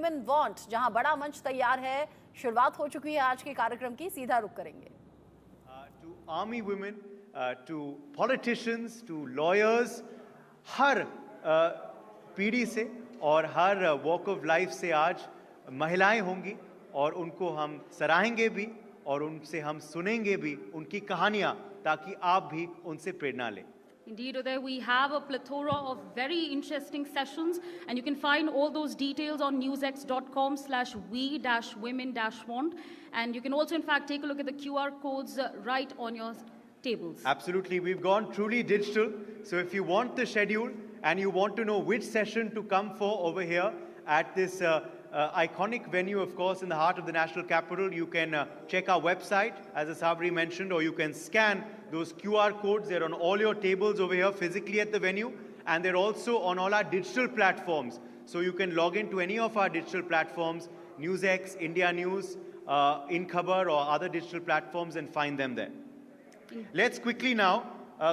Women Want, जहां बड़ा मंच तैयार है, शुरुआत हो चुकी है आज के कार्यक्रम की, सीधा रुख करेंगे। To army women, to politicians, to lawyers, हर पीढ़ी से और हर वॉक ऑफ लाइफ से आज महिलाएं होंगी और उनको हम सराहेंगे भी और उनसे हम सुनेंगे भी उनकी कहानियां, ताकि आप भी उनसे प्रेरणा लें। Indeed, Uday, we have a plethora of very interesting sessions, and you can find all those details on newsx.com/we-women-want, and you can also, in fact, take a look at the QR codes right on your tables. Absolutely, we've gone truly digital, so if you want the schedule and you want to know which session to come for over here at this iconic venue, of course, in the heart of the national capital, you can check our website, as Asabri mentioned, or you can scan those QR codes. They're on all your tables over here physically at the venue, and they're also on all our digital platforms. So you can log into any of our digital platforms, NewsX, India News, InKhabar, or other digital platforms, and find them there. Let's quickly now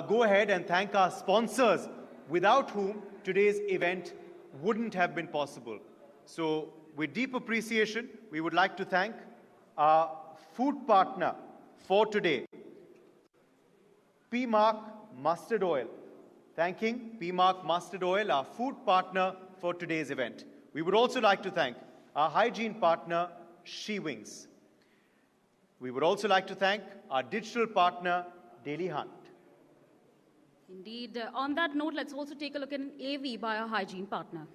go ahead and thank our sponsors, without whom today's event wouldn't have been possible. So, with deep appreciation, we would like to thank our food partner for today, P-Mark Mustard Oil. Thanking P-Mark Mustard Oil, our food partner for today's event. We would also like to thank our hygiene partner, She Wings. We would also like to thank our digital partner, Daily Hunt. Indeed, on that note, let's also take a look at an AV by our hygiene partner.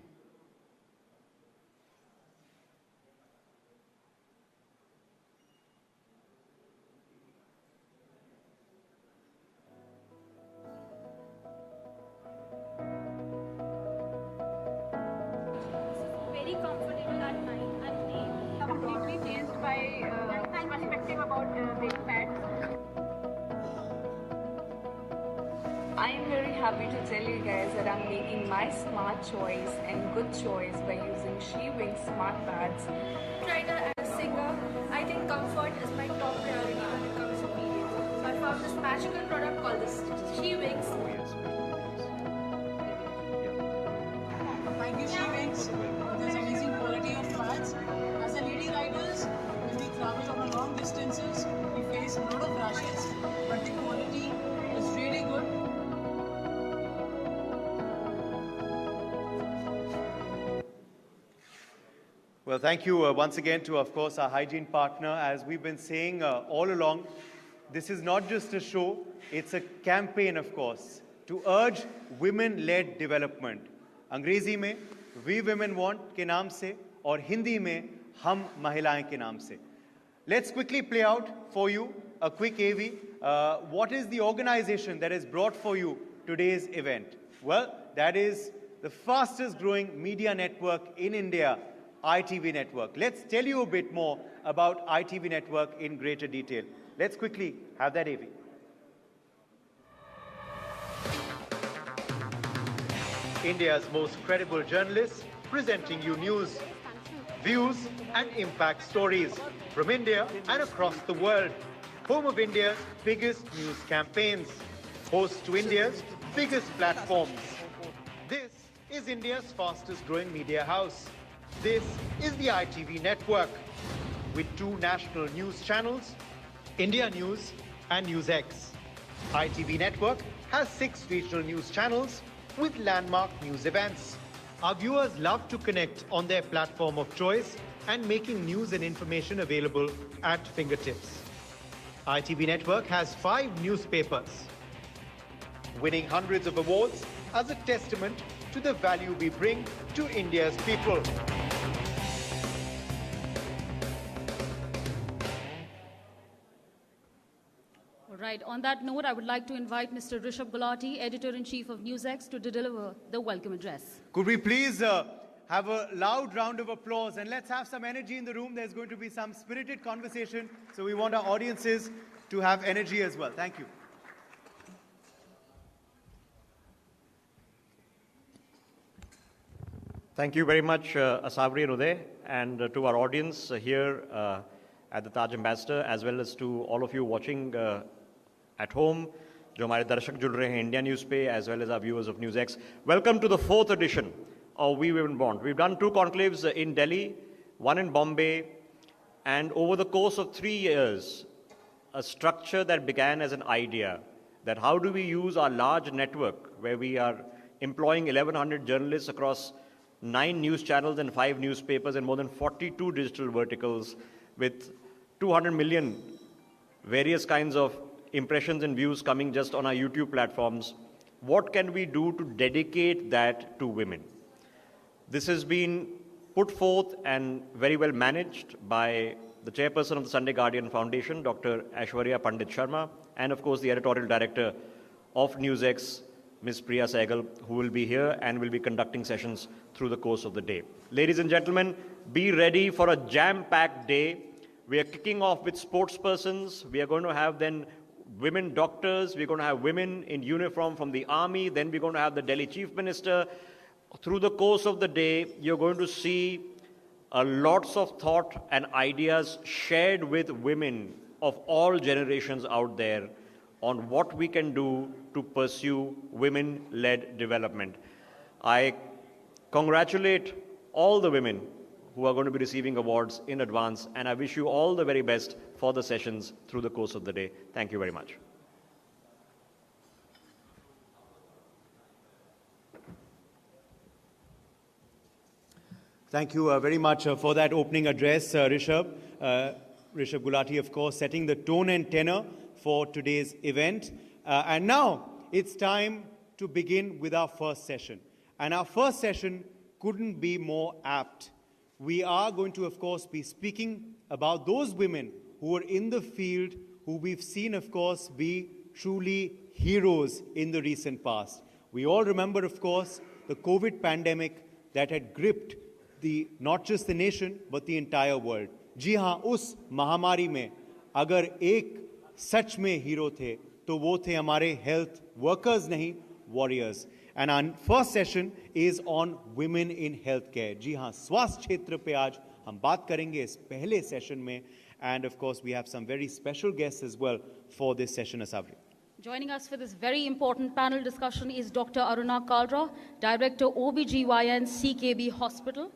Very comfortable at night and day. Completely changed my perspective about weight fat. I am very happy to tell you guys that I'm making my smart choice and good choice by using She Wings smart pads. Trainer and a singer, I think comfort is my top priority when it comes to periods. So I found this magical product called this She Wings. Thank you, She Wings. There's amazing quality of pads. As a lady riders, when we travel on long distances, we face a lot of rashes, but the quality is really good. Well, thank you once again to, of course, our hygiene partner. As we've been saying all along, this is not just a show, it's a campaign, of course, to urge women-led development. अंग्रेजी में We Women Want के नाम से और हिंदी में हम महिलाएं के नाम से. Let's quickly play out for you a quick AV. What is the organization that has brought for you today's event? Well, that is the fastest growing media network in India, ITV Network. Let's tell you a bit more about ITV Network in greater detail. Let's quickly have that AV. India's most credible journalists presenting you news, views and impact stories from India and across the world. Home of India's biggest news campaigns. Host to India's biggest platforms. This is India's fastest growing media house. This is the ITV network with 2 national news channels, India News and NewsX. ITV network has 6 regional news channels with landmark news events. Our viewers love to connect on their platform of choice and making news and information available at fingertips. ITV network has 5 newspapers, winning hundreds of awards as a testament to the value we bring to India's people. Right. On that note, I would like to invite Mr. Rishabh Gulati, Editor-in-Chief of NewsX, to deliver the welcome address. Could we please have a loud round of applause and let's have some energy in the room. There's going to be some spirited conversation, so we want our audiences to have energy as well. Thank you. Thank you very much, Asabri and Uday, and to our audience here at the Taj Ambassador, as well as to all of you watching at home, जो हमारे दर्शक जुड़ रहे हैं India news पे, as well as our viewers of NewsX. Welcome to the 4th edition of We Women Want. We've done 2 conclaves in Delhi one in Bombay, and over the course of 3 years, a structure that began as an idea that how do we use our large network where we are employing 1,100 journalists across 9 news channels and 5 newspapers and more than 42 digital verticals with 200 million various kinds of impressions and views coming just on our YouTube platforms. What can we do to dedicate that to women? This has been put forth and very well managed by the chairperson of the Sunday Guardian Foundation, Dr. Aishwarya Pandit Sharma, and of course the editorial director of NewsX, Ms. Priya Sehgal, who will be here and will be conducting sessions through the course of the day. Ladies and gentlemen, be ready for a jam-packed day. We are kicking off with sports persons. We are going to have then women doctors. We're going to have women in uniform from the army. Then we're going to have the Delhi Chief Minister. Through the course of the day, you're going to see lots of thought and ideas shared with women of all generations out there on what we can do to pursue women-led development. I congratulate all the women who are going to be receiving awards in advance, and I wish you all the very best for the sessions through the course of the day. Thank you very much. Thank you very much for that opening address, Rishabh. Rishabh Gulati, of course, setting the tone and tenor for today's event. And now it's time to begin with our first session. And our first session couldn't be more apt. We are going to, of course, be speaking about those women who are in the field, who we've seen, of course, be truly heroes in the recent past. We all remember, of course, the COVID pandemic that had gripped not just the nation, but the entire world. जी हाँ, उस महामारी में अगर एक सच में hero थे, तो वो थे हमारे health workers नहीं, warriors. And our first session is on women in healthcare. जी हाँ, स्वास्थ्य क्षेत्र पे आज हम बात करेंगे इस पहले session में. And of course, we have some very special guests as well for this session, Asavri. Joining us for this very important panel discussion is Dr. Aruna Kalra, Director OBGYN CKB Hospital.